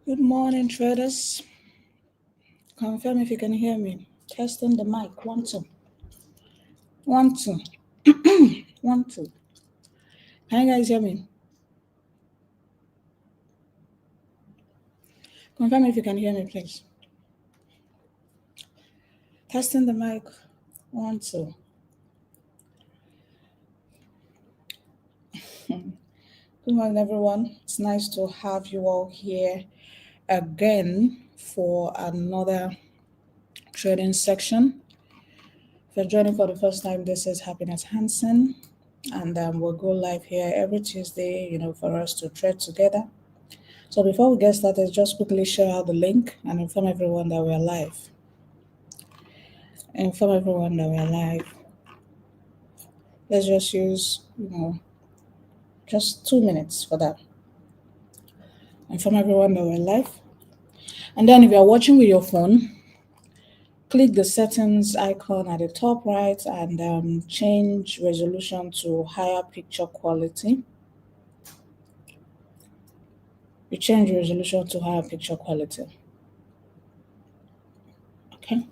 Good morning, traders. Confirm if you can hear me. Testing the mic. 1, 2. 1, 2. 1, 2. Can you guys hear me? Confirm if you can hear me, please. Testing the mic. 1, 2. Good morning, everyone. It's nice to have you all here again for another trading section. If you're joining for the first time, this is Happiness Hanson, and we'll go live here every Tuesday, for us to trade together. So before we get started, just quickly share out the link and inform everyone that we are live. Let's just use, just 2 minutes for that. Inform everyone that we're live. And then if you're watching with your phone, click the settings icon at the top right and change resolution to higher picture quality. You change resolution to higher picture quality. Okay.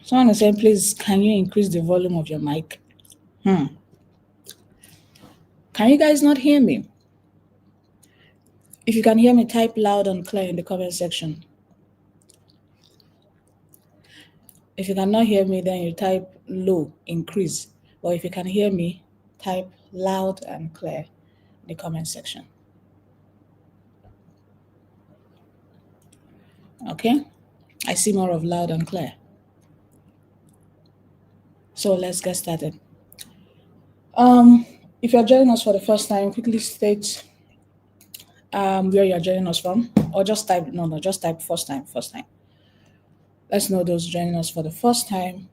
Someone is saying, please, can you increase the volume of your mic? Can you guys not hear me? If you can hear me, type loud and clear in the comment section. If you cannot hear me, then you type low, increase. Or if you can hear me, type loud and clear in the comment section. Okay? I see more of loud and clear. So let's get started. If you're joining us for the first time, quickly state where you're joining us from, or just type, just type first time. Let's know those joining us for the first time.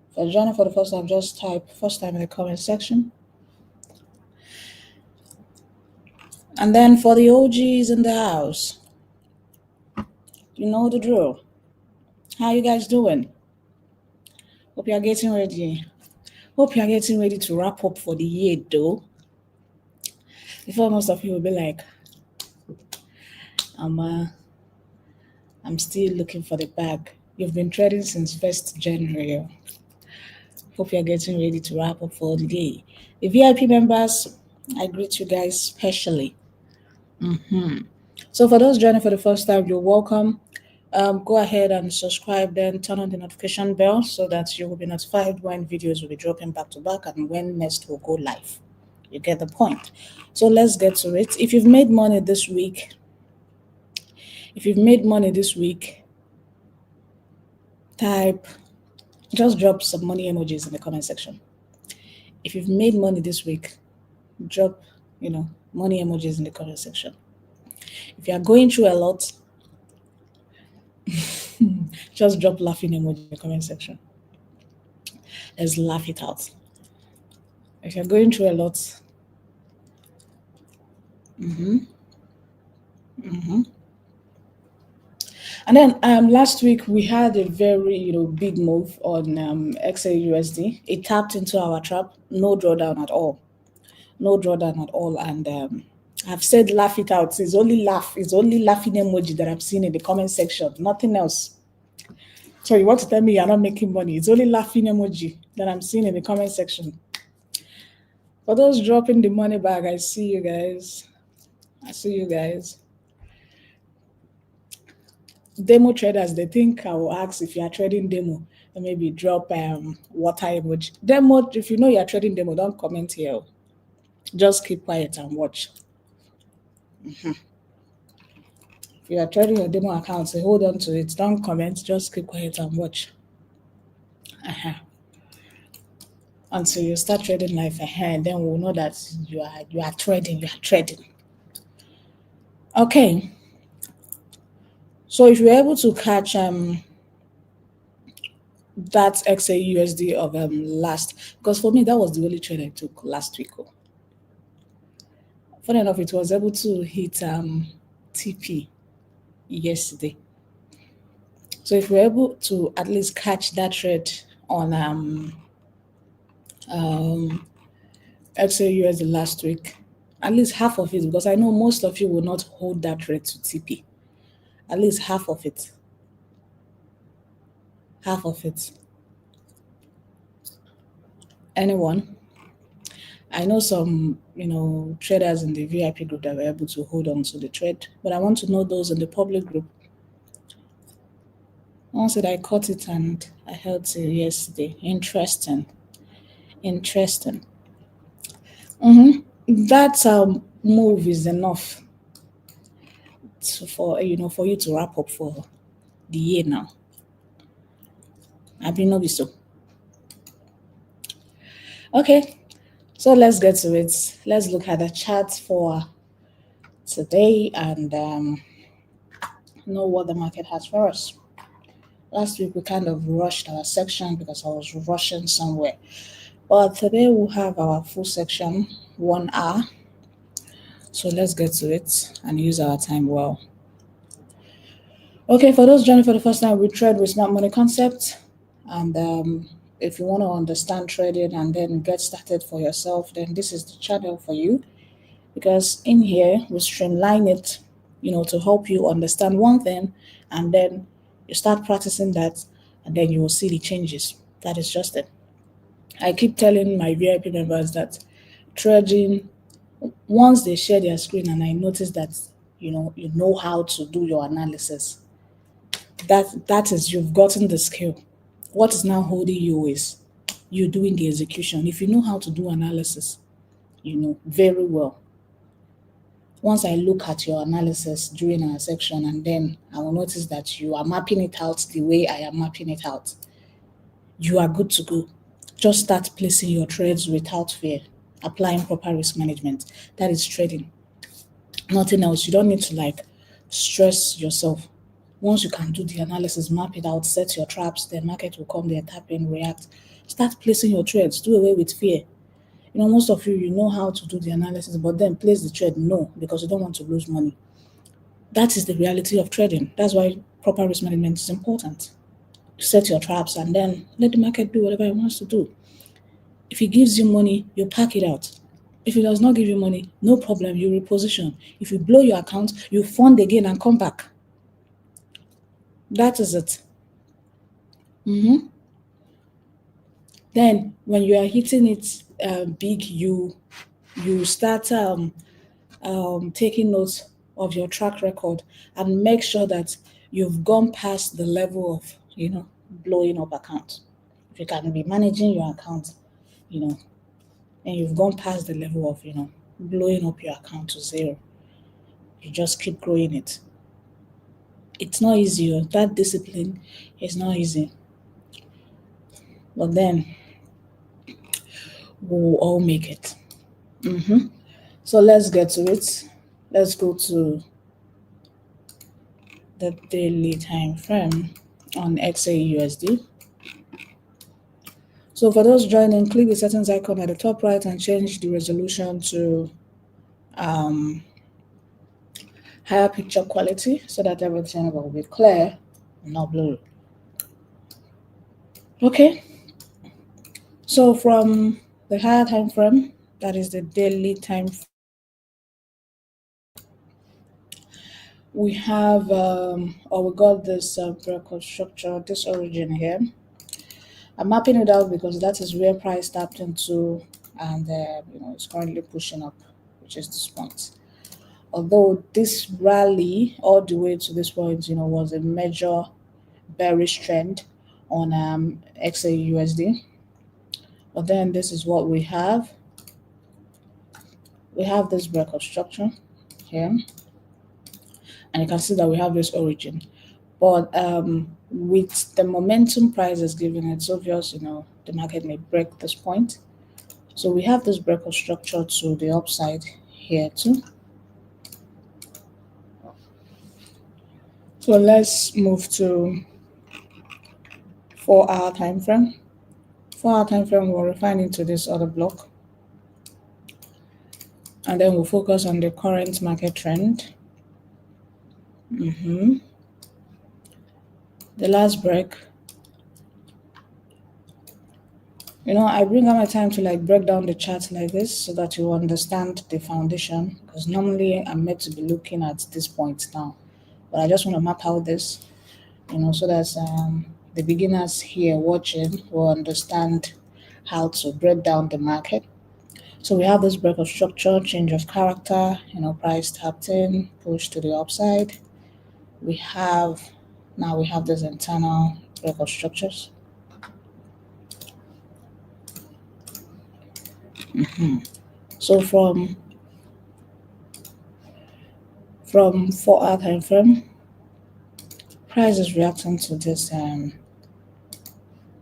If you're joining for the first time, just type first time in the comment section. And then for the OGs in the house, you know the drill. How you guys doing? Hope you're getting ready. Hope you're getting ready to wrap up for the year, though. Before most of you will be like, I'm still looking for the bag. You've been trading since 1st January. Hope you're getting ready to wrap up for the day. The VIP members, I greet you guys specially. So for those joining for the first time, you're welcome. Go ahead and subscribe, then turn on the notification bell so that you will be notified when videos will be dropping back to back and when next will go live. You get the point. So let's get to it. If you've made money this week, just drop some money emojis in the comment section. If you've made money this week, drop, money emojis in the comment section. If you are going through a lot, just drop laughing emoji in the comment section. Let's laugh it out. If you're going through a lot, And then last week we had a very big move on XAUSD. It tapped into our trap, no drawdown at all, And I've said laugh it out. It's only laughing emoji that I'm seeing in the comment section, nothing else. So you want to tell me you're not making money? It's only laughing emoji that I'm seeing in the comment section. For those dropping the money bag, I see you guys. Demo traders, they think I will ask if you are trading demo, and maybe drop water emoji. Demo, if you know you are trading demo, don't comment here. Just keep quiet and watch. If you are trading your demo account, say hold on to it. Don't comment. Just keep quiet and watch. Until you start trading life ahead, then we'll know that you are trading. Okay. So if you're able to catch that XAUSD of last, because for me that was the only trade I took last week. Funny enough, it was able to hit TP yesterday. So if we're able to at least catch that trade on XAUSD last week. At least half of it, because I know most of you will not hold that rate to TP. At least half of it. Half of it. Anyone? I know some, traders in the VIP group that were able to hold on to the trade, but I want to know those in the public group. Once said I caught it and I held till yesterday. Interesting. Interesting. That move is enough for you to wrap up for the year now. I been no be so. Okay, so let's get to it. Let's look at the chart for today and know what the market has for us. Last week we kind of rushed our section because I was rushing somewhere. But today we'll have our full section, 1 hour. So let's get to it and use our time well. Okay, for those joining for the first time, we trade with smart money concept. And if you want to understand trading and then get started for yourself, then this is the channel for you. Because in here, we streamline it, to help you understand one thing, and then you start practicing that, and then you will see the changes. That is just it. I keep telling my VIP members that trading, once they share their screen and I notice that, you know how to do your analysis, that is, you've gotten the skill. What is now holding you is you doing the execution. If you know how to do analysis, very well. Once I look at your analysis during our section, and then I will notice that you are mapping it out the way I am mapping it out, you are good to go. Just start placing your trades without fear, applying proper risk management. That is trading. Nothing else. You don't need to stress yourself. Once you can do the analysis, map it out, set your traps, the market will come there, tap in, react. Start placing your trades. Do away with fear. Most of you know how to do the analysis, but then place the trade, no, because you don't want to lose money. That is the reality of trading. That's why proper risk management is important. Set your traps and then let the market do whatever it wants to do. If it gives you money, you pack it out. If it does not give you money, no problem, you reposition. If you blow your account, you fund again and come back. That is it. Then when you are hitting it big, you start taking notes of your track record and make sure that you've gone past the level of blowing up account. If you can be managing your account, and you've gone past the level of blowing up your account to zero, you just keep growing it. It's not easy. That discipline is not easy, but then we'll all make it. So let's get to it. Let's go to the daily time frame on XAUSD. So for those joining, click the settings icon at the top right and change the resolution to higher picture quality so that everything will be clear and not blurry. Okay. So from the higher time frame, that is the daily time frame, we have, we got this record structure, this origin here. I'm mapping it out because that is where price tapped into, and it's currently pushing up, which is this point. Although this rally all the way to this point, was a major bearish trend on XAUSD. But then this is what we have. We have this record structure here, and you can see that we have this origin. But with the momentum prices given, it's obvious, the market may break this point. So we have this breakout structure to the upside here too. So let's move to 4-hour time frame. 4-hour time frame, we'll refine into this other block. And then we'll focus on the current market trend. The last break I bring out my time to like break down the chart like this so that you understand the foundation. Because normally I'm meant to be looking at this point now, but I just want to map out this, so that the beginners here watching will understand how to break down the market. So we have this break of structure, change of character, price tapped in, push to the upside. We have Now we have this internal break of structures. So from 4 hour time frame, price is reacting to this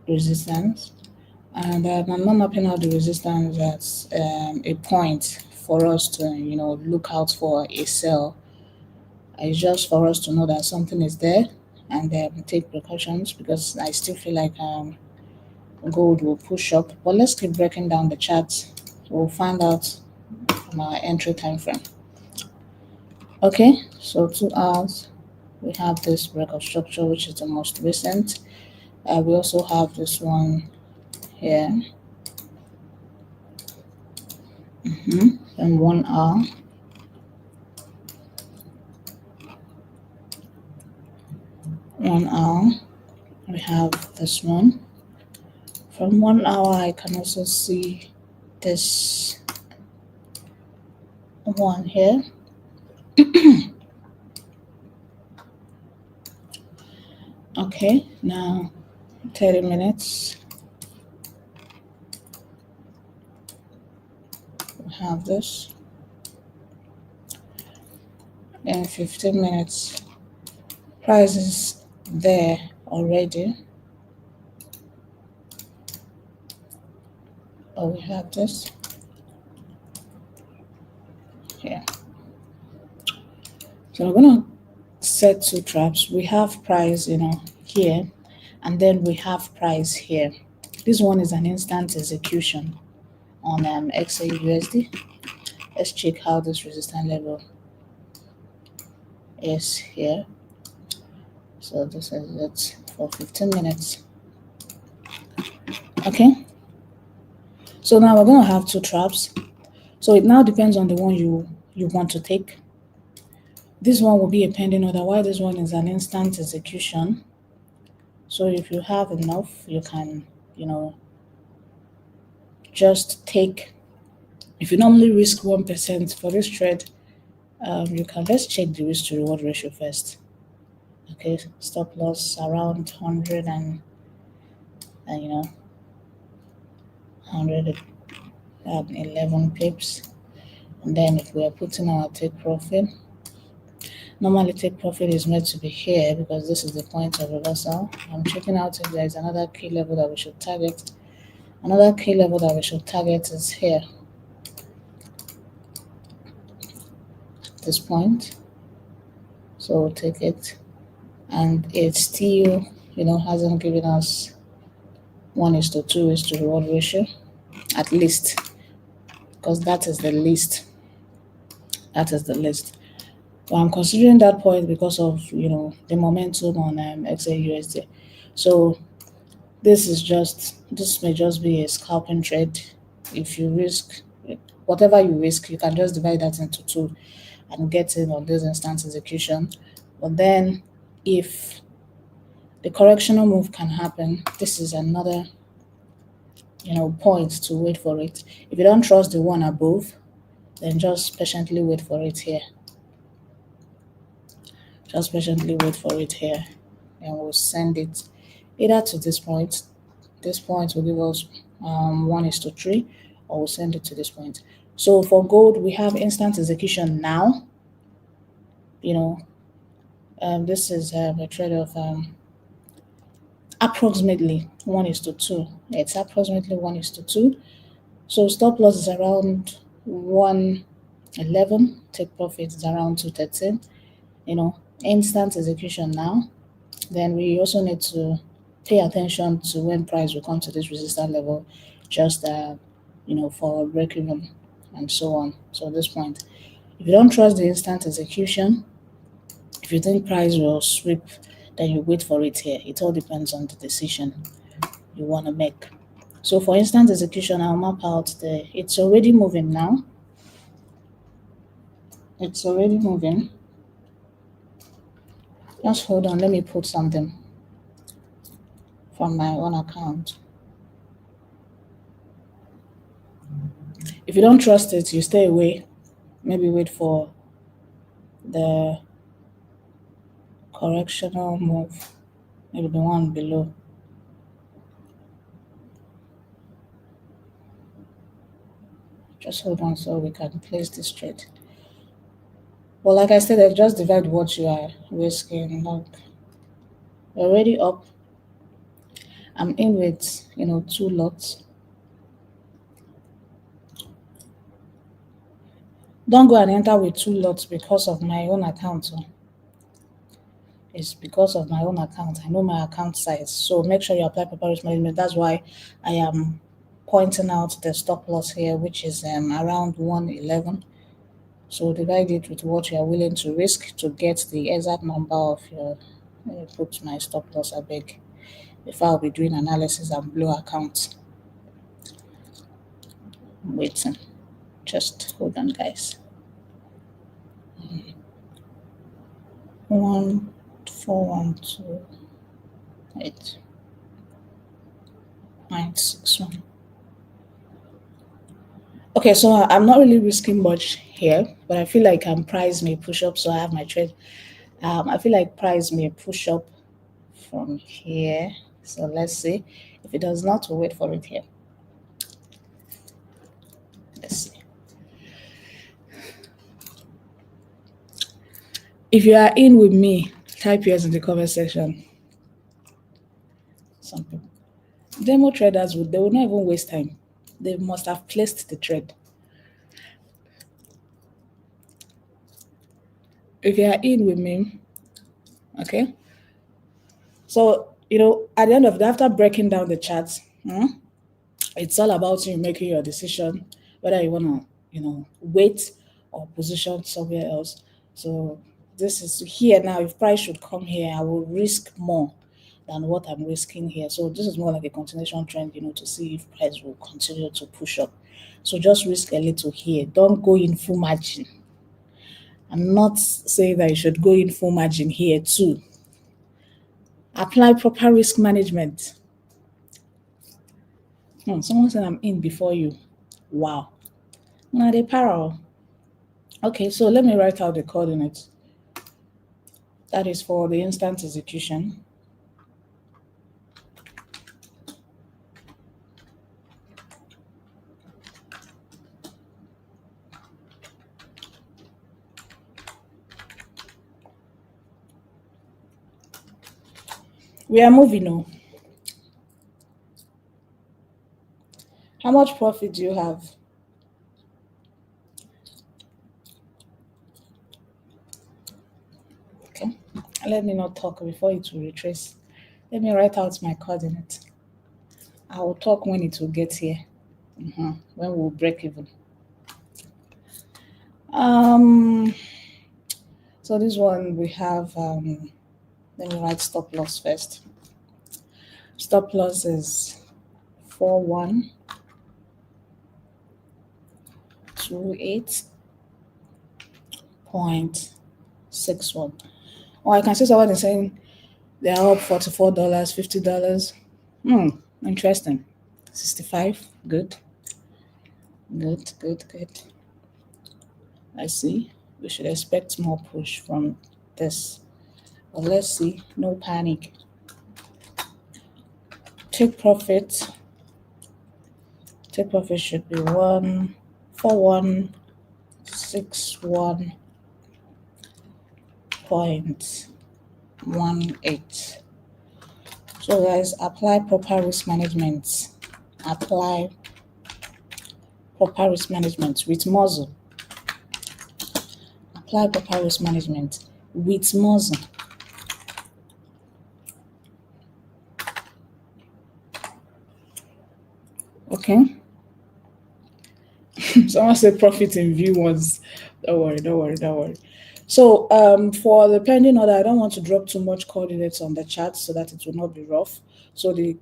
resistance, and I'm not mapping out the resistance as a point for us to look out for a sell. It's just for us to know that something is there and take precautions, because I still feel like gold will push up. But let's keep breaking down the charts. We'll find out from our entry time frame. Okay, so 2 hours, we have this break of structure, which is the most recent. We also have this one here, and 1 hour. 1 hour, we have this one. From 1 hour, I can also see this one here. Okay, now 30 minutes. We have this. And 15 minutes. Price is there already. Oh, we have this here. So we're gonna set 2 traps. We have price, here, and then we have price here. This one is an instant execution on XAUSD. Let's check how this resistance level is here. So this is it for 15 minutes. Okay. So now we're gonna have 2 traps. So it now depends on the one you want to take. This one will be a pending order, while this one is an instant execution. So if you have enough, you can, just take. If you normally risk 1% for this trade, you can let's check the risk to reward ratio first. Okay, stop loss around 100 and 111 pips. And then if we are putting our take profit, normally take profit is meant to be here because this is the point of reversal. I'm checking out if there is another key level that we should target. Another key level that we should target is here, this point. So we'll take it, and it still hasn't given us 1:2 risk to reward ratio, at least, because that is the least. But I'm considering that point because of the momentum on XAUSD. So this may just be a scalping trade. If you risk whatever you risk, you can just divide that into 2 and get in on this instant execution. But then if the correctional move can happen, this is another point to wait for it. If you don't trust the one above, then just patiently wait for it here. Just patiently wait for it here, and we'll send it either to this point. This point will give us 1:3, or we'll send it to this point. So for gold, we have instant execution now. This is a trade of approximately 1:2. It's approximately 1:2. So stop loss is around 111. Take profit is around 213. Instant execution now. Then we also need to pay attention to when price will come to this resistance level, just for break even and so on. So this point, if you don't trust the instant execution, if you think price will sweep, then you wait for it here. It all depends on the decision you want to make. So for instant execution, I'll map out there. It's already moving now. It's already moving. Just hold on, let me put something from my own account. If you don't trust it, you stay away. Maybe wait for the correctional move. Maybe the one below. Just hold on so we can place this trade. Well, like I said, I just divide what you are risking. Like, we're already up. I'm in with, 2 lots. Don't go and enter with 2 lots because of my own account. It's because of my own account. I know my account size. So make sure you apply proper risk management. That's why I am pointing out the stop loss here, which is around 111. So divide it with what you are willing to risk to get the exact number of your. Let me put my stop loss, I beg, before I'll be doing analysis and blow accounts. I'm waiting. Just hold on, guys. 14128.61. Okay, so I'm not really risking much here, but I feel like price may push up, so I have my trade. I feel like price may push up from here. So let's see. If it does not, we'll wait for it here. Let's see. If you are in with me, type yours in the comment section. Some people. Demo traders they will not even waste time. They must have placed the trade. If you are in with me, okay. So at the end of after breaking down the charts, it's all about you making your decision whether you want to, wait or position somewhere else. So this is here now. If price should come here, I will risk more than what I'm risking here. So this is more like a continuation trend, to see if price will continue to push up. So just risk a little here. Don't go in full margin. I'm not saying that you should go in full margin here too. Apply proper risk management. Someone said I'm in before you. Wow. Now they parallel. Okay, so let me write out the coordinates. That is for the instant execution. We are moving on. How much profit do you have? Okay, let me not talk before it will retrace. Let me write out my coordinates. I will talk when it will get here. When we'll break even. So this one we have, let me write stop loss first. Stop loss is 4128.61. Or I can see someone is saying they are up $44, $50. Interesting. 65. Good. Good. I see. We should expect more push from this. But let's see. No panic. Take profit. Take profit should be 14161.18. So guys, apply proper risk management. Apply proper risk management with muzzle. Apply proper risk management with muzzle. Okay. Someone said profit in view was. Don't worry. So for the pending order, I don't want to drop too much coordinates on the chart so that it will not be rough. So the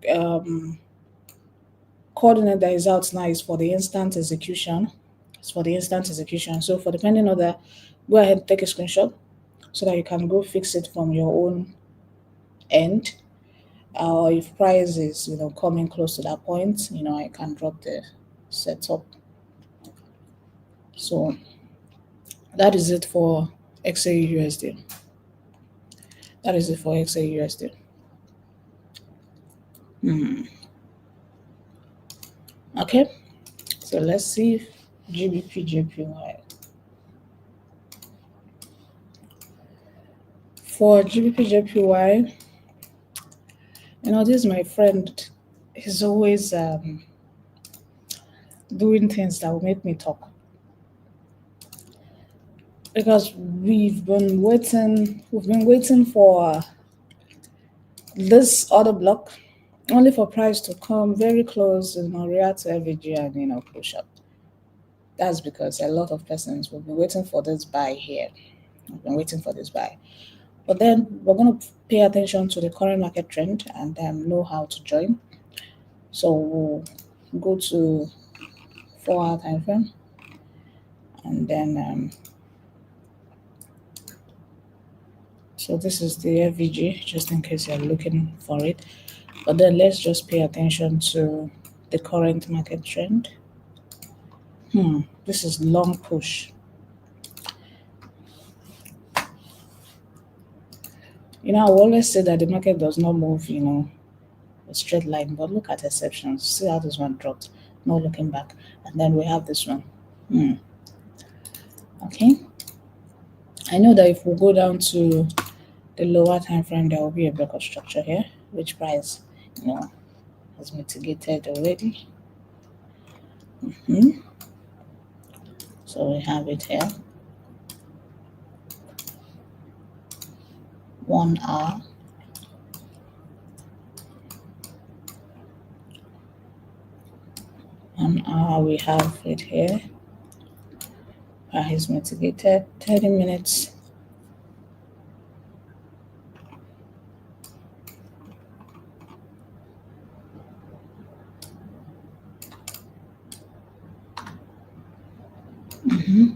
coordinate that is out now is for the instant execution. It's for the instant execution. So for depending on that, go ahead and take a screenshot so that you can go fix it from your own end. Or if price is coming close to that point, I can drop the setup. So that is it for XAUUSD. That is it for XAUUSD. Okay, so let's see GBP JPY. For GBP JPY, this is my friend. He's always doing things that will make me talk. Because we've been waiting for this other block, only for price to come very close, react to FVG and push up. That's because a lot of persons will be waiting for this buy here. I've been waiting for this buy. But then we're going to pay attention to the current market trend and know how to join. So we'll go to 4-hour time frame and then so this is the FVG, just in case you're looking for it. But then let's just pay attention to the current market trend. This is long push. I always say that the market does not move, a straight line, but look at exceptions. See how this one dropped, no looking back. And then we have this one. Okay. I know that if we go down to the lower time frame, there will be a block of structure here, which price, has mitigated already. So we have it here. 1 hour. We have it here. Price mitigated. 30 minutes. Mm-hmm.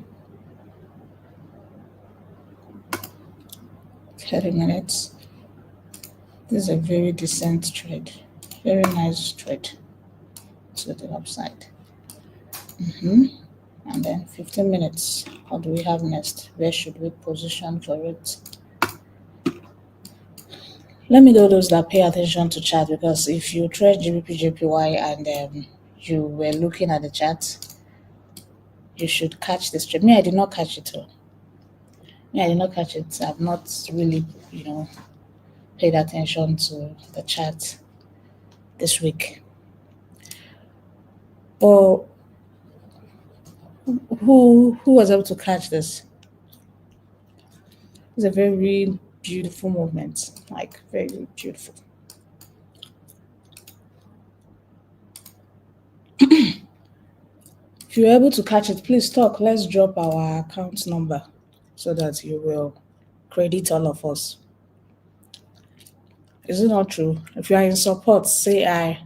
30 minutes. This is a very decent trade. Very nice trade to the upside. And then 15 minutes. What do we have next? Where should we position for it? Let me know those that pay attention to chart, because if you trade GBP JPY and you were looking at the chart, you should catch this trade. Me, I did not catch it all. I did not catch it. I've not really, paid attention to the chart this week. But who was able to catch this? It's a very beautiful movement, like very beautiful. If you're able to catch it, please talk. Let's drop our account number so that you will credit all of us. Is it not true? If you are in support, say I.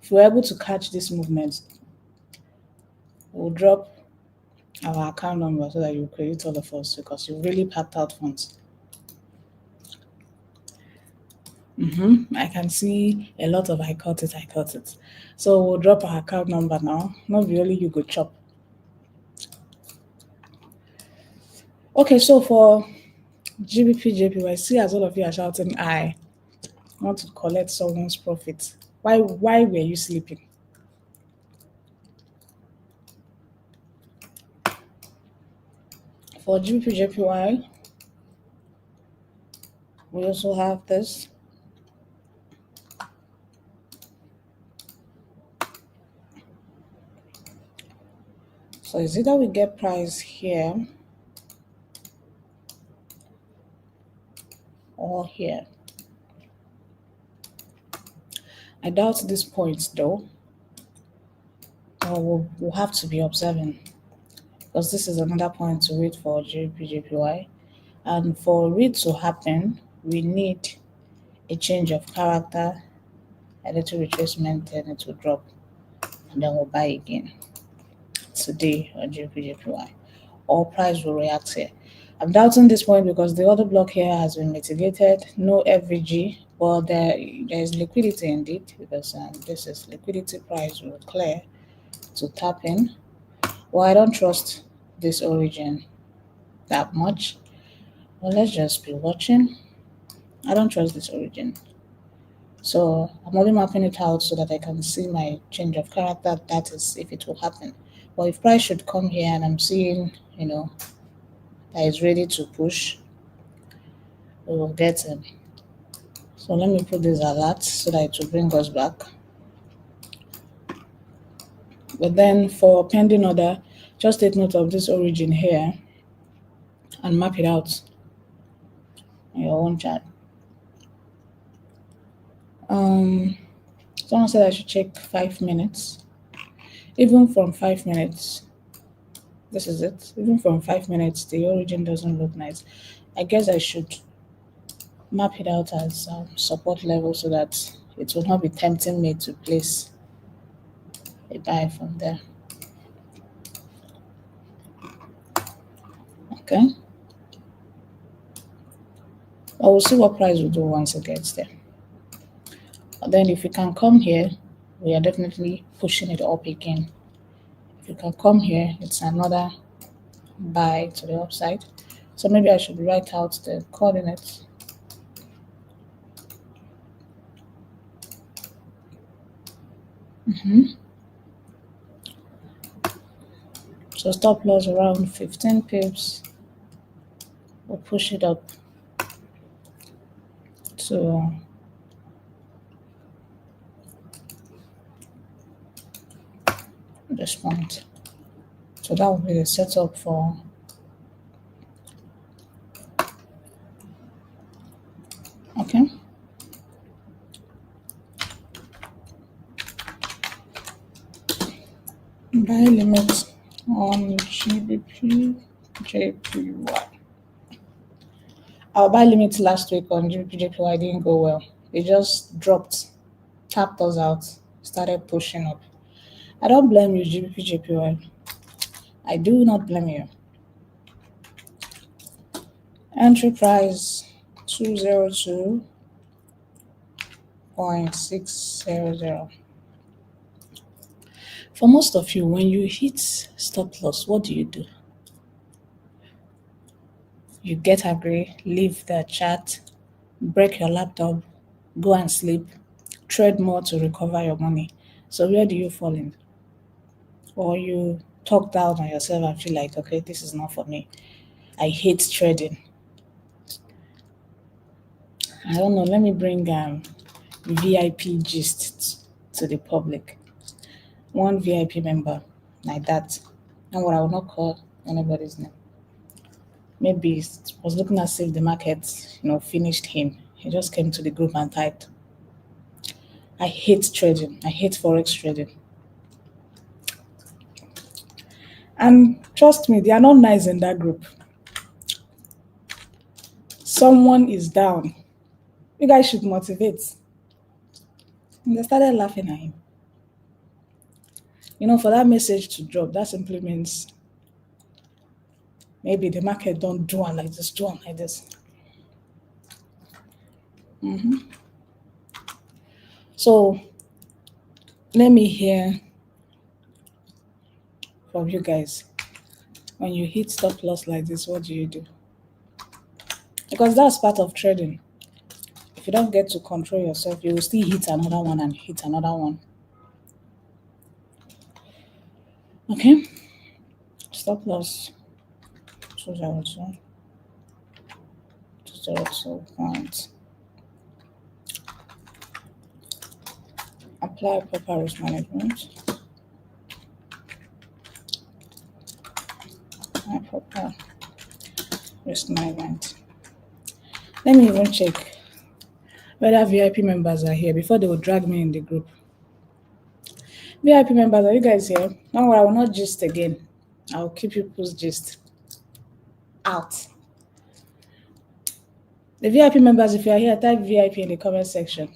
If we're able to catch this movement, we'll drop our account number so that you credit all of us, because you really packed out funds. I can see a lot of I caught it. So we'll drop our account number now. Not really you go chop. Okay, so for GBP JPY, see as all of you are shouting, I want to collect someone's profit. Why were you sleeping? For GBP JPY, we also have this. So it's either we get price here or here. I doubt this point though. We'll have to be observing, because this is another point to wait for GBP JPY. And for it to happen, we need a change of character a little retracement, then it will drop, and then we'll buy again today on GBP JPY. Or price will react here. I'm doubting this point because the other block here has been mitigated. No FVG. Well, there is liquidity indeed because this is liquidity price will clear to tap in. Well, I don't trust this origin that much. Well, let's just be watching. I don't trust this origin. So I'm only mapping it out so that I can see my change of character. That is if it will happen. But if price should come here and I'm seeing, that is ready to push, we will get him. So let me put this alert so that it will bring us back. But then for pending order, just take note of this origin here and map it out in your own chart. Someone said I should check 5 minutes. Even from 5 minutes, this is it. Even from 5 minutes, the origin doesn't look nice. I guess I should map it out as support level so that it will not be tempting me to place a buy from there. Okay. I will see what price will do once it gets there. And then if you can come here, we are definitely pushing it up again. If you can come here, it's another buy to the upside. So maybe I should write out the coordinates. So stop loss around 15 pips. We'll push it up to this point. So that will be the setup for okay. Buy limit on GBP JPY. Our buy limit last week on GBP JPY didn't go well. It just dropped, tapped us out, started pushing up. I don't blame you, GBP JPY. I do not blame you. Entry price 202.600. For most of you, when you hit stop loss, what do? You get angry, leave the chat, break your laptop, go and sleep, trade more to recover your money. So where do you fall in? Or you talk down on yourself and feel like, okay, this is not for me. I hate trading. I don't know, let me bring VIP gist to the public. One VIP member like that, and what I will not call anybody's name. Maybe it was looking as if the market, finished him. He just came to the group and typed, I hate trading. I hate Forex trading. And trust me, they are not nice in that group. Someone is down. You guys should motivate. And they started laughing at him. For that message to drop, that simply means maybe the market don't do one like this, do one like this. So let me hear from you guys. When you hit stop loss like this, what do you do? Because that's part of trading. If you don't get to control yourself, you will still hit another one and hit another one. Okay? Stop loss 202. 202 points. Apply proper risk management. Proper risk management. Let me even check whether VIP members are here before they will drag me in the group. VIP members, are you guys here? Don't worry, I will not gist again. I will keep you post gist out. The VIP members, if you are here, type VIP in the comment section.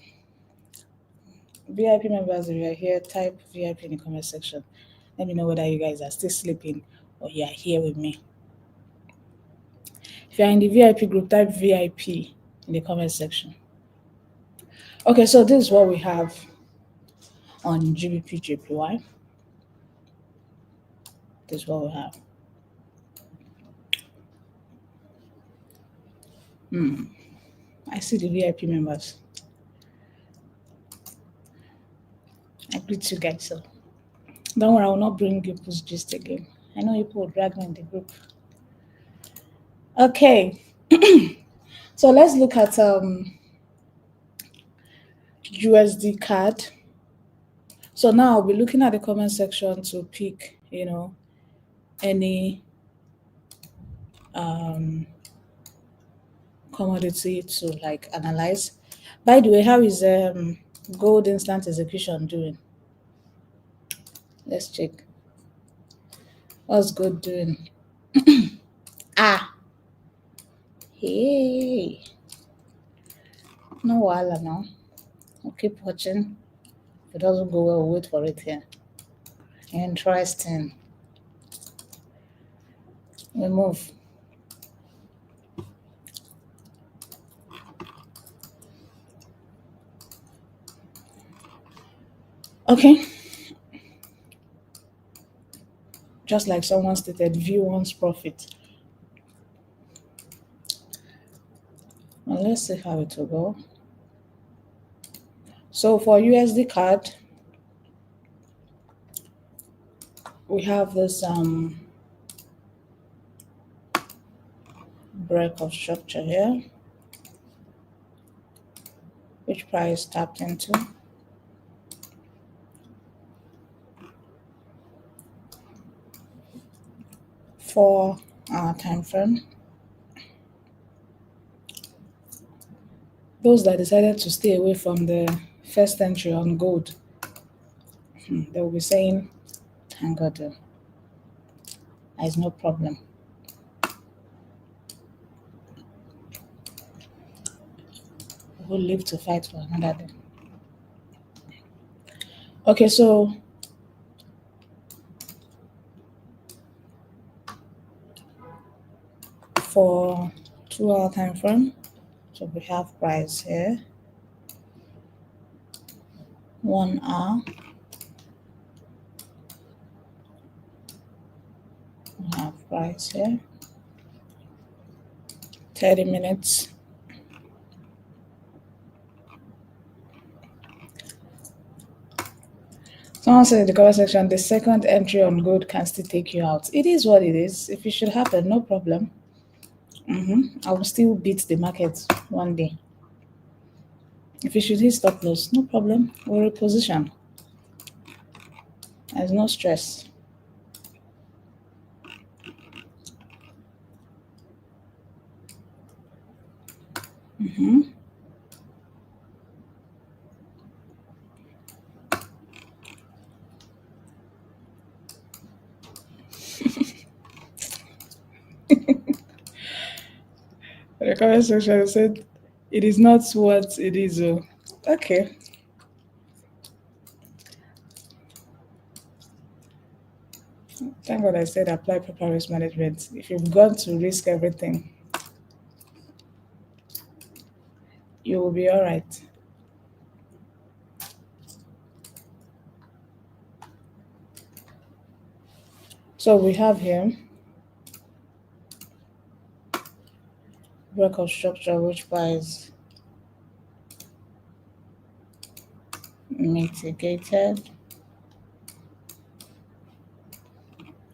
VIP members, if you're here, type VIP in the comment section. Let me know whether you guys are still sleeping or you are here with me. If you're in the VIP group, type VIP in the comment section. Okay, so this is what we have on GBP JPY. This is what we have. I see the VIP members. I greet you guys. So don't worry, I will not bring people's gist again. I know people will drag me in the group. Okay. So let's look at USD CAD. So now I'll be looking at the comment section to pick, any commodity to like analyze. By the way, how is gold instant execution doing? Let's check. What's gold doing? Hey, no wahala now. We'll keep watching. If it doesn't go well, we'll wait for it here. Interesting. We move. Okay. Just like someone stated, view one's profit. Well, let's see how it will go. So for USD CAD, we have this break of structure here, which price tapped into. For our time frame, those that decided to stay away from the first entry on gold, they will be saying, thank God, there's no problem. We'll live to fight for another day. Okay, so for 2-hour time frame, so we have price here, 1 hour, we have price here, 30 minutes, someone said in the comment section, the second entry on gold can still take you out. It is what it is. If it should happen, no problem. I will still beat the market one day. If it should hit stop loss, no problem. We'll reposition. There's no stress. The comment section said, it is not what it is. Okay. Thank God I said apply proper risk management. If you've gone to risk everything, you will be all right. So we have here break of structure, which buys mitigated.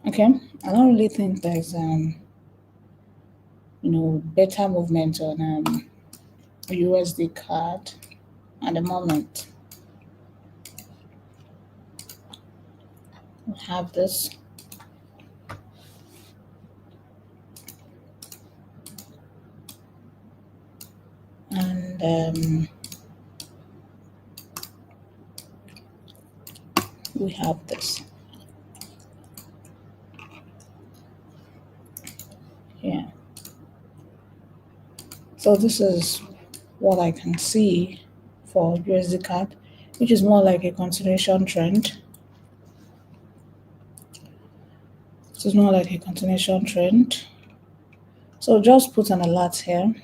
Okay, I don't really think there's better movement on USD CAD at the moment. We have this. And we have this. Yeah. So this is what I can see for USD CAD. which is more like a continuation trend. This is more like a continuation trend. So just put an alert here.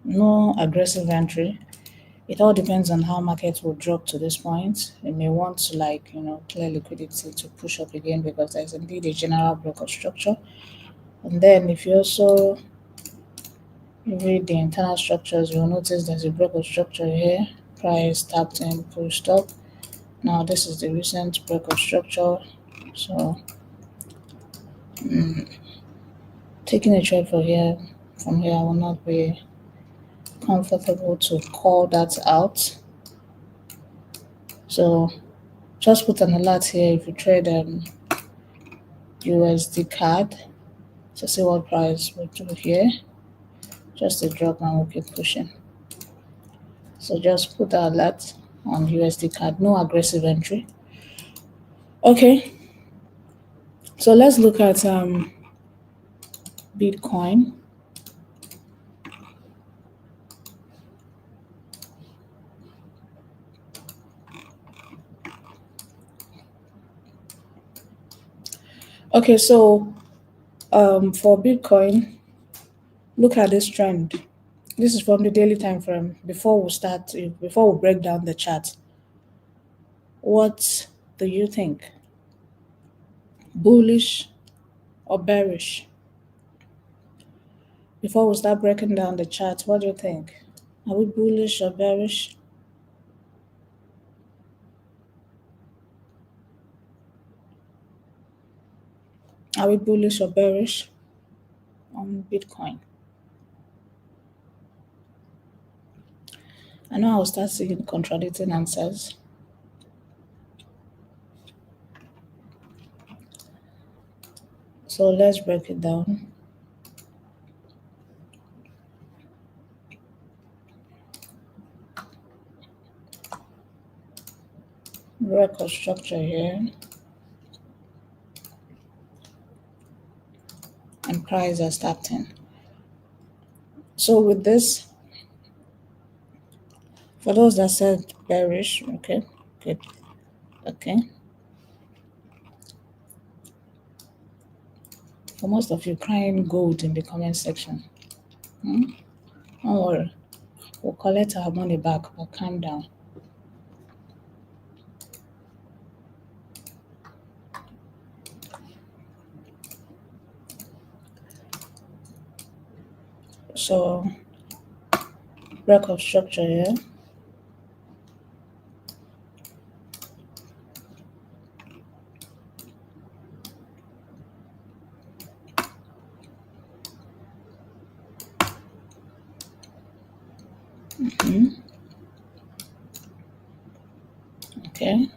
No aggressive entry. It all depends on how markets will drop to this point. You may want to clear liquidity to push up again because there's indeed a general block of structure. And then if you also read the internal structures, you'll notice there's a break of structure here. Price tapped in, pushed up. Now this is the recent break of structure. So taking a trade from here I will not be comfortable to call that out. So just put an alert here if you trade USD CAD to see what price will do here. Just a drop and we'll keep pushing. So just put the alert on USD CAD, no aggressive entry. Okay, so let's look at Bitcoin. Okay, so for Bitcoin, look at this trend. This is from the daily time frame. Before we break down the chart, what do you think? Bullish or bearish? Before we start breaking down the chart, what do you think? Are we bullish or bearish? Are we bullish or bearish on Bitcoin? I know I'll start seeing contradicting answers. So let's break it down. Record structure here. And price are starting. So with this, for those that said bearish, okay, good, okay. For most of you crying gold in the comment section, don't worry, we'll collect our money back, but calm down. So record structure here. Okay.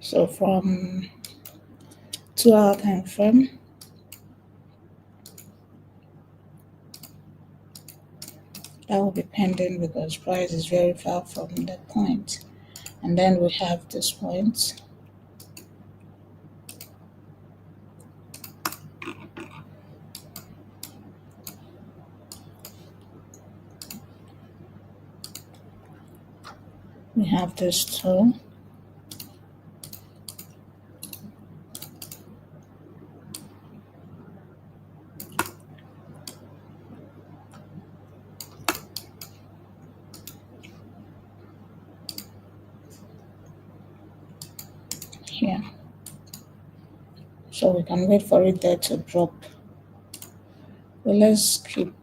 So from 2-hour time frame, that will be pending because price is very far from the point. And then we have this point. We have this too. Here. So we can wait for it there to drop. But let's keep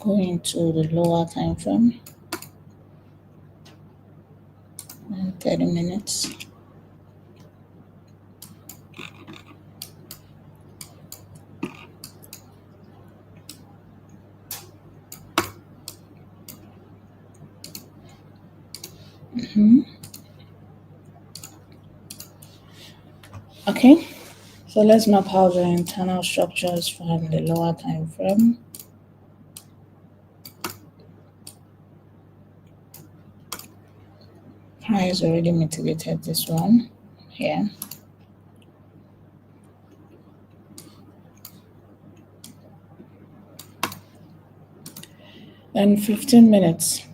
going to the lower time frame. And 30 minutes. Okay, so let's map out the internal structures from the lower time frame. Price already mitigated this one here. and 15 minutes.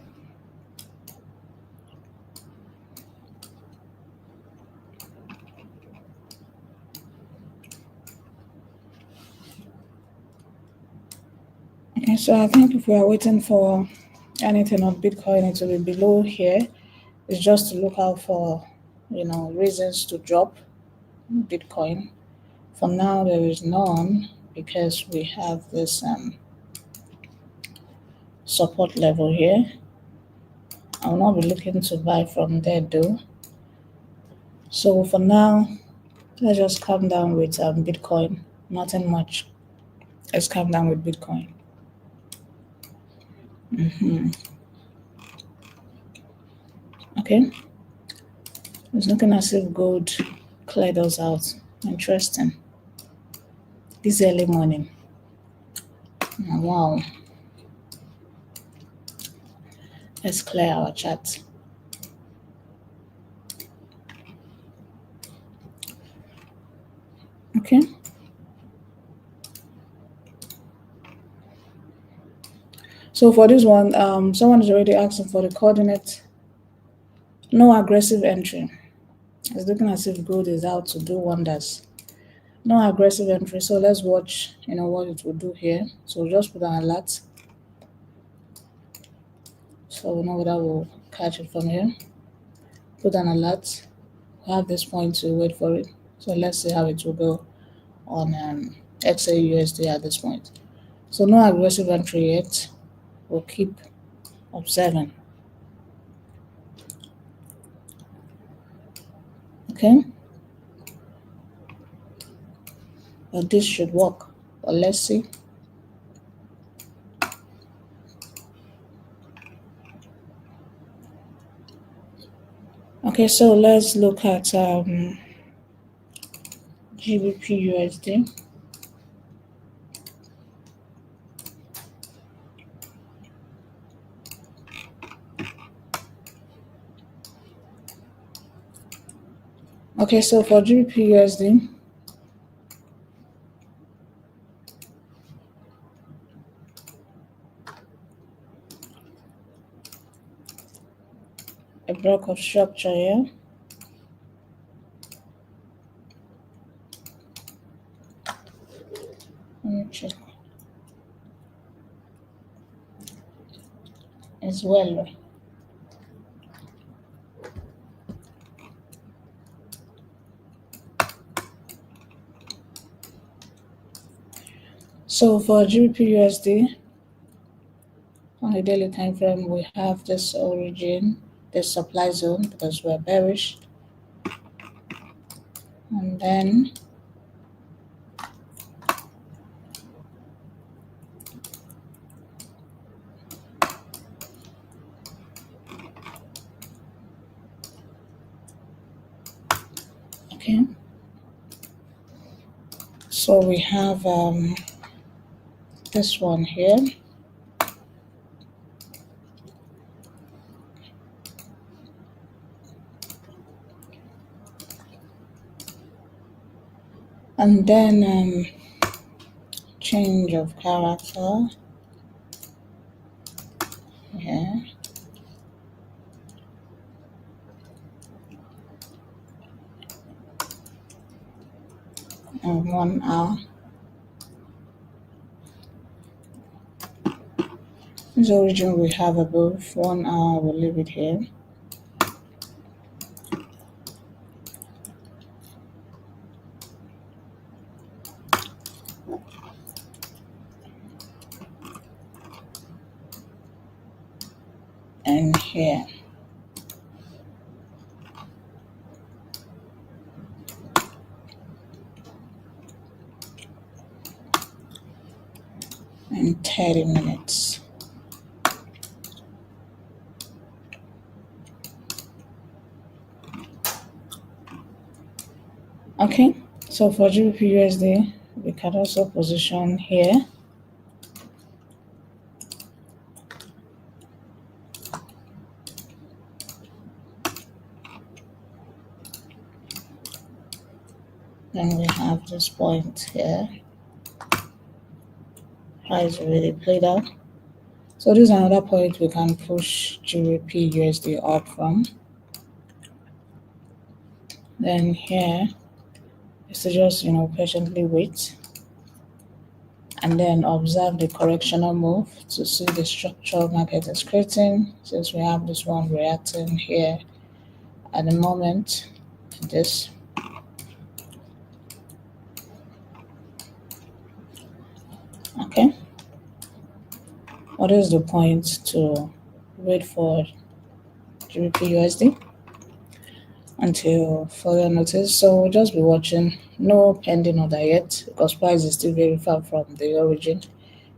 Okay, so I think if we are waiting for anything on Bitcoin, it will be below here. It's just to look out for, reasons to drop Bitcoin. For now, there is none because we have this support level here. I will not be looking to buy from there though. So for now, let's just calm down with Bitcoin. Nothing much. Let's calm down with Bitcoin. Okay. It's looking as if gold cleared us out. Interesting. This early morning. Wow. Let's clear our chart. Okay. So for this one, someone is already asking for the coordinate. No aggressive entry. It's looking as if gold is out to do wonders. No aggressive entry. So let's watch, what it will do here. So just put an alert. So we know whether we'll catch it from here. Put an alert. We have this point to wait for it. So let's see how it will go on XAUSD at this point. So no aggressive entry yet. We'll keep observing. Okay. But this should work. But let's see. Okay, so let's look at GBP USD. Okay, so for GBP USD, a block of structure here. Let me check. As well. So for GBP USD, on the daily time frame, we have this origin, this supply zone because we're bearish. And then okay. So we have this one here. And then change of character here. And 1 hour. This origin we have above 1 hour, we'll leave it here. And here. And 30 minutes. Okay, so for GBP USD, we can also position here. Then we have this point here. How is it really played out? So this is another point we can push GBP USD up from. Then here is to just patiently wait and then observe the correctional move to see the structure market is creating, since we have this one reacting here at the moment to this. Okay, what is the point to wait for GBP USD until further notice? So we'll just be watching. No pending order yet because price is still very far from the origin.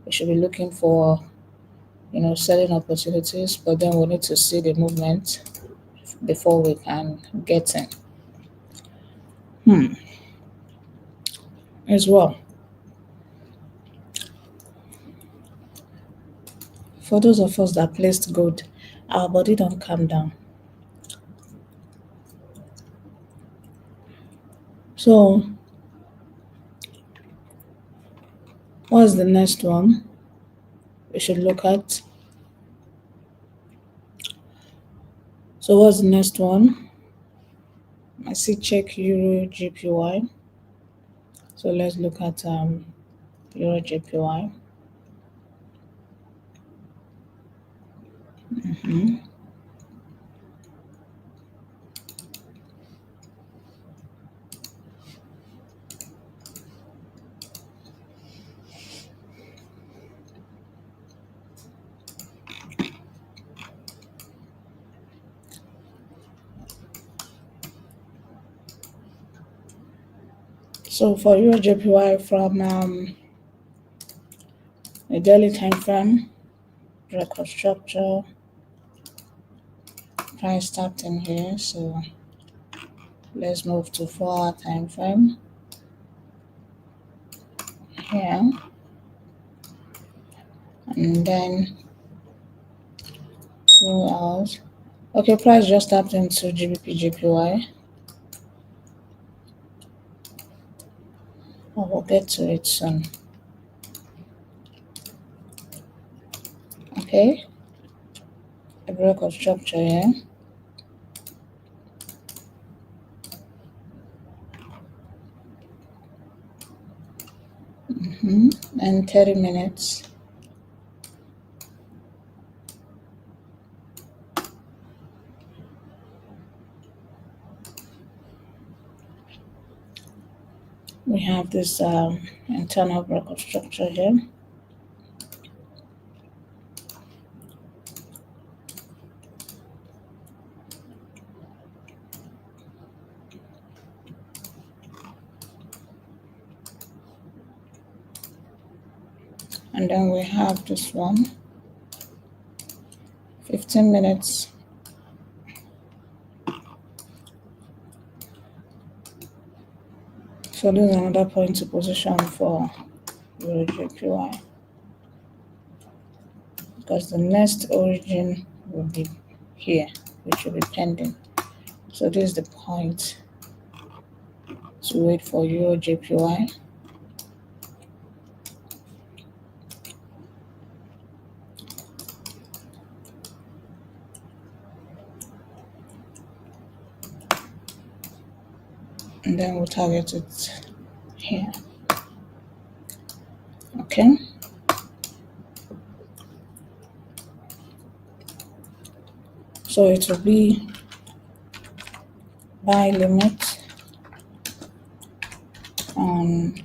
We should be looking for selling opportunities, but then we need to see the movement before we can get in. As well, for those of us that placed gold, our body don't calm down. So what's the next one we should look at? So what's the next one? I see check Euro JPY. So let's look at Euro JPY. So for Euro JPY from the daily time frame, record structure, price tapped in here. So let's move to 4-hour time frame here, and then 2 hours. Okay, price just tapped into GBP JPY. We'll get to it soon. Okay, a break of structure here. And 30 minutes. We have this internal break of structure here. And then we have this one, 15 minutes. So this is another point to position for Euro JPY, because the next origin will be here, which will be pending. So this is the point to wait for Euro JPY. And then we'll target it here. Okay. So it will be buy limit on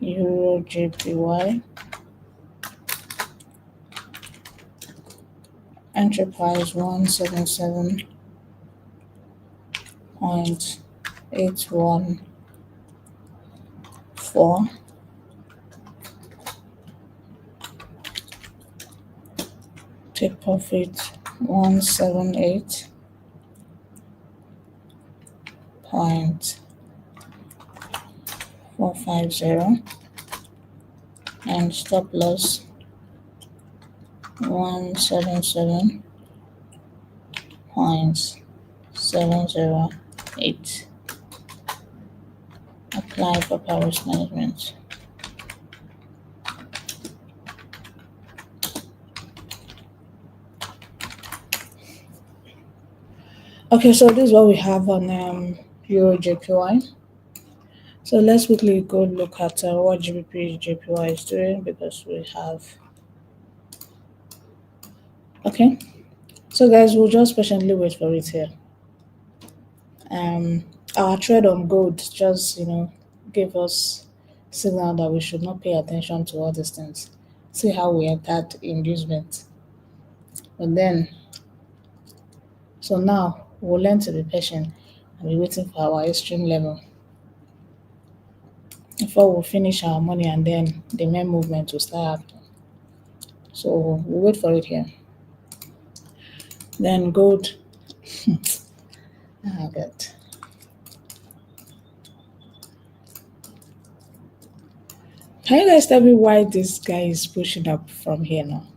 Euro JPY. Entry price 177.814. Take profit 178.450, and stop loss 177.708. Apply proper risk management. Okay, so this is what we have on Euro JPY. So let's quickly go look at what GBP JPY is doing because we have. Okay, so guys, we'll just patiently wait for it here. Our trade on gold just gave us signal that we should not pay attention to all these things. See how we entered inducement, but then so now we'll learn to be patient and be waiting for our extreme level before we finish our money, and then the main movement will start happening. So we'll wait for it here. Then gold. Oh God. Can you guys tell me why this guy is pushing up from here now?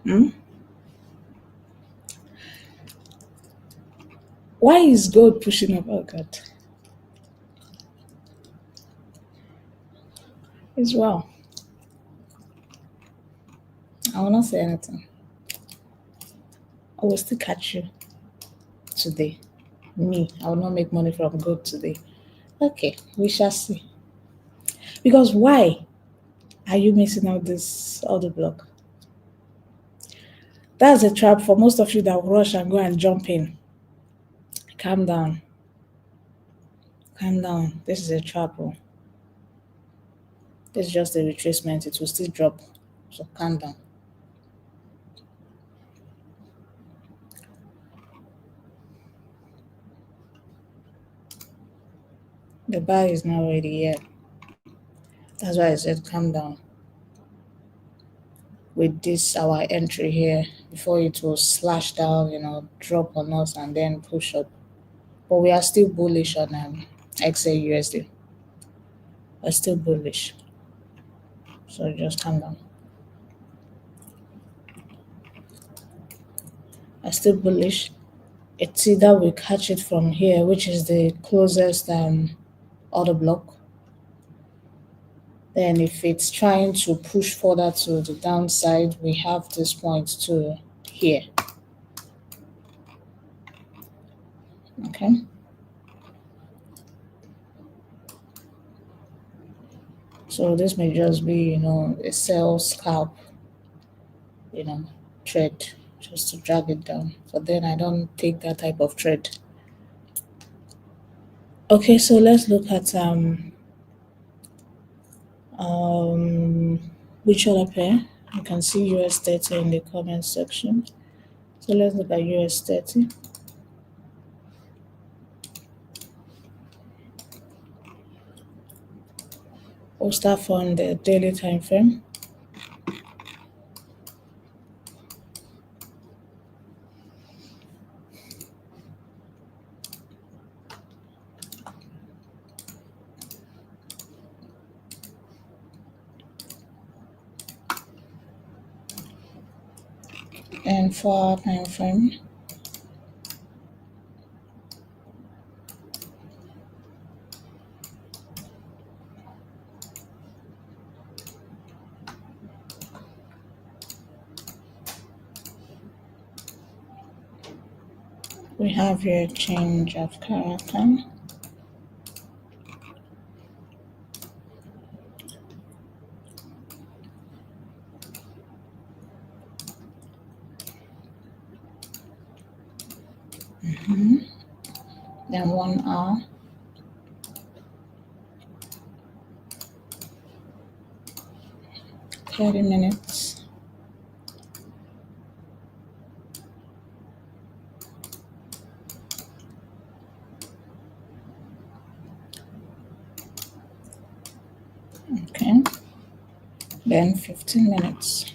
Hmm? Why is gold pushing up? Oh God. It's well. I will not say anything. I will still catch you today. Me, I will not make money from gold today. Okay, we shall see. Because why are you missing out this other block? That's a trap for most of you that will rush and go and jump in. Calm down. Calm down. This is a trap. Oh. This is just a retracement. It will still drop. So calm down. The buy is not ready yet. That's why I said calm down. With this our entry here before it will slash down, drop on us and then push up. But we are still bullish on XAUSD. We're still bullish. So just calm down. We're still bullish. It's either we catch it from here, which is the closest order block. Then if it's trying to push further to the downside, we have this point to here. Okay. So this may just be, a sell scalp, trade just to drag it down. But then I don't take that type of trade. Okay, so let's look at which other pair. You can see US30 in the comment section. So let's look at US30. We'll start from the daily time frame. And for our time frame, we have here change of character. Then 1 hour. $30. Okay. Then 15 minutes.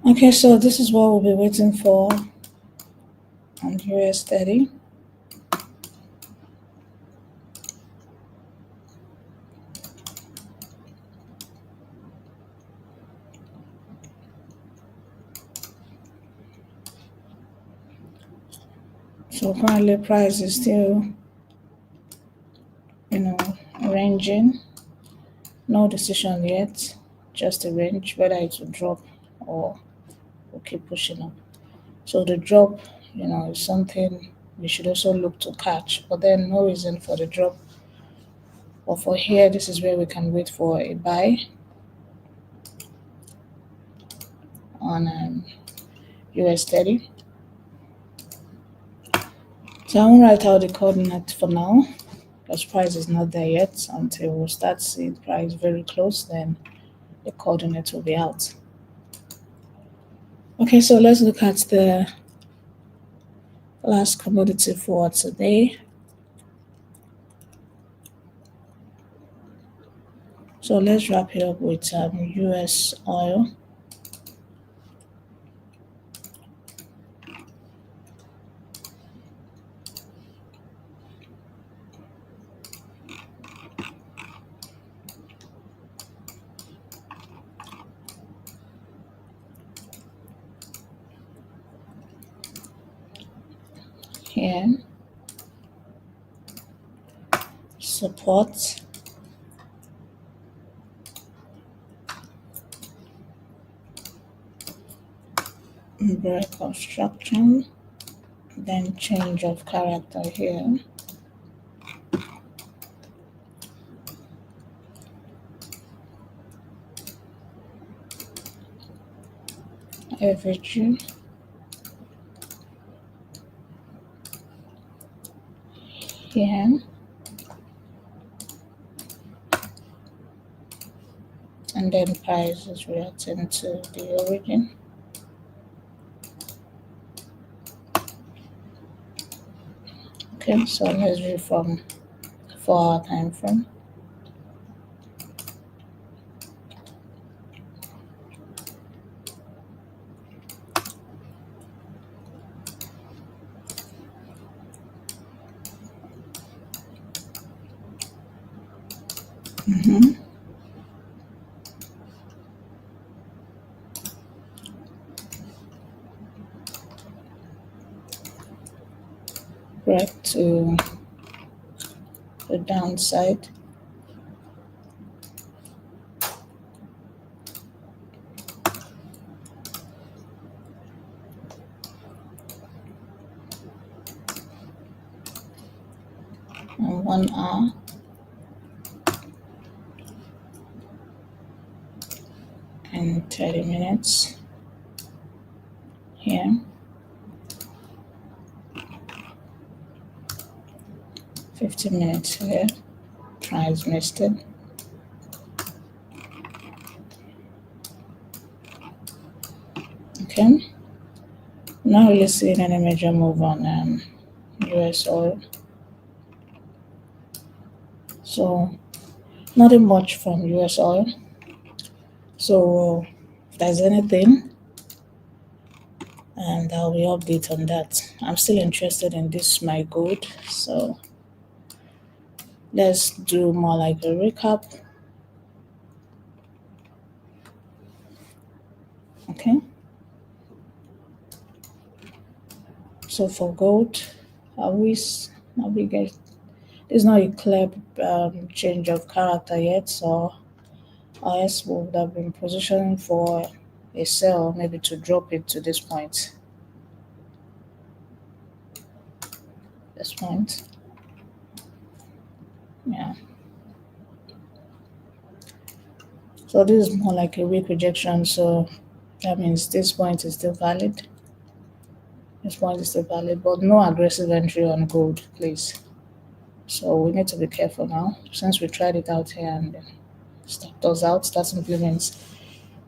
Okay, so this is what we'll be waiting for on US30. So currently price is still, ranging. No decision yet, just a range whether it will drop or will keep pushing up. So the drop, is something we should also look to catch, but then no reason for the drop. But for here, this is where we can wait for a buy on US 30. So I won't write out the coordinate for now because price is not there yet. Until we start seeing price very close, then the coordinate will be out. Okay, so let's look at the last commodity for today. So let's wrap it up with US oil. Here, support, break construction, then change of character here. Average here, and then price is reacting to the origin. Okay, so let's view from 4-hour time frame. Break to the downside. On 1 hour. And 30 minutes here. 15 minutes here. Price missed it. Okay. Not really seeing any major move on US oil. So nothing much from US oil. So if there's anything, and I'll be update on that. I'm still interested in this my gold. So let's do more like a recap. Okay. So for gold, are we get? There's not a clear change of character yet, so our S would have been positioning for a sell, maybe to drop it to this point. This point. Yeah. So this is more like a weak rejection, so that means this point is still valid. This point is still valid, but no aggressive entry on gold, please. So we need to be careful now. Since we tried it out here and then stopped us out, that simply means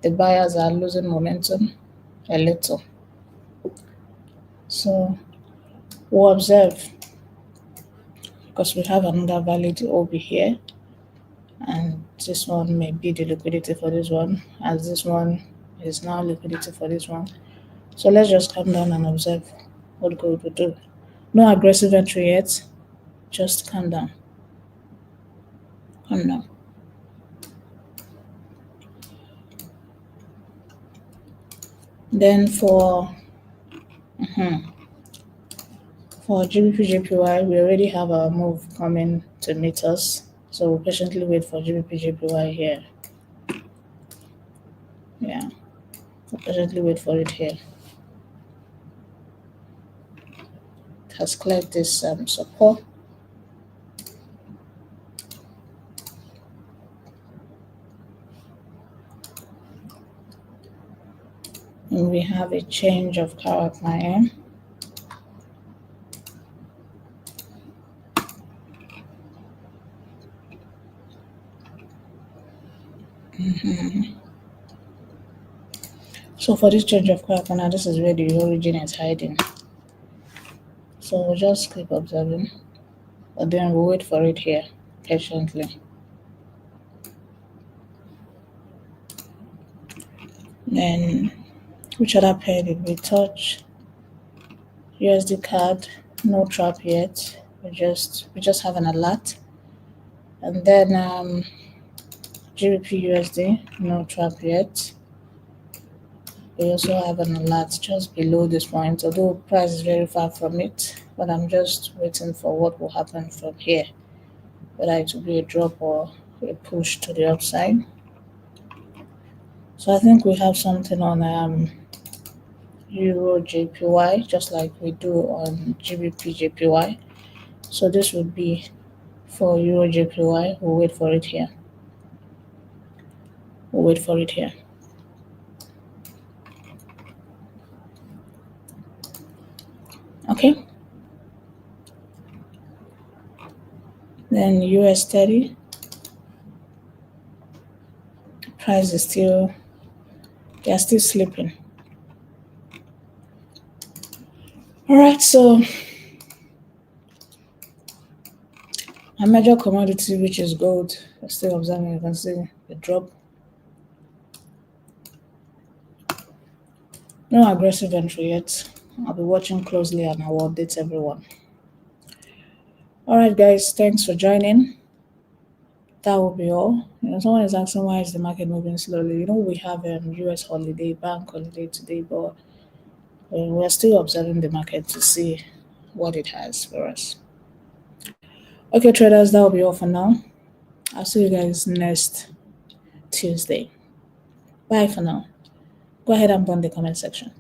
the buyers are losing momentum a little. So we'll observe because we have another valid over here, and this one may be the liquidity for this one, as this one is now liquidity for this one. So let's just come down and observe what gold will do. No aggressive entry yet, just calm down. Calm down. Then for For GBP JPY, we already have our move coming to meet us. So we'll patiently wait for GBP JPY here. Yeah, we'll patiently wait for it here. It has cleared this support. And we have a change of character here. So for this change of character now, this is where the origin is hiding. So we'll just keep observing, but then we'll wait for it here patiently. Then which other pair did we touch? USD CAD, no trap yet. We just have an alert. And then GBP USD, no trap yet. We also have an alert just below this point, although price is very far from it, but I'm just waiting for what will happen from here, whether it will be a drop or a push to the upside. So I think we have something on Euro JPY, just like we do on GBP JPY. So this would be for Euro JPY. We'll wait for it here. We'll wait for it here. Okay. Then US 30. Price is still, they are still sleeping. All right, so a major commodity, which is gold, I'm still observing. You can see the drop. No aggressive entry yet. I'll be watching closely and I will update everyone. All right, guys, thanks for joining. That will be all. Someone is asking why is the market moving slowly. We have US holiday, bank holiday today, but we're still observing the market to see what it has for us. Okay, traders, that will be all for now. I'll see you guys next Tuesday. Bye for now. Go ahead and put in the comment section.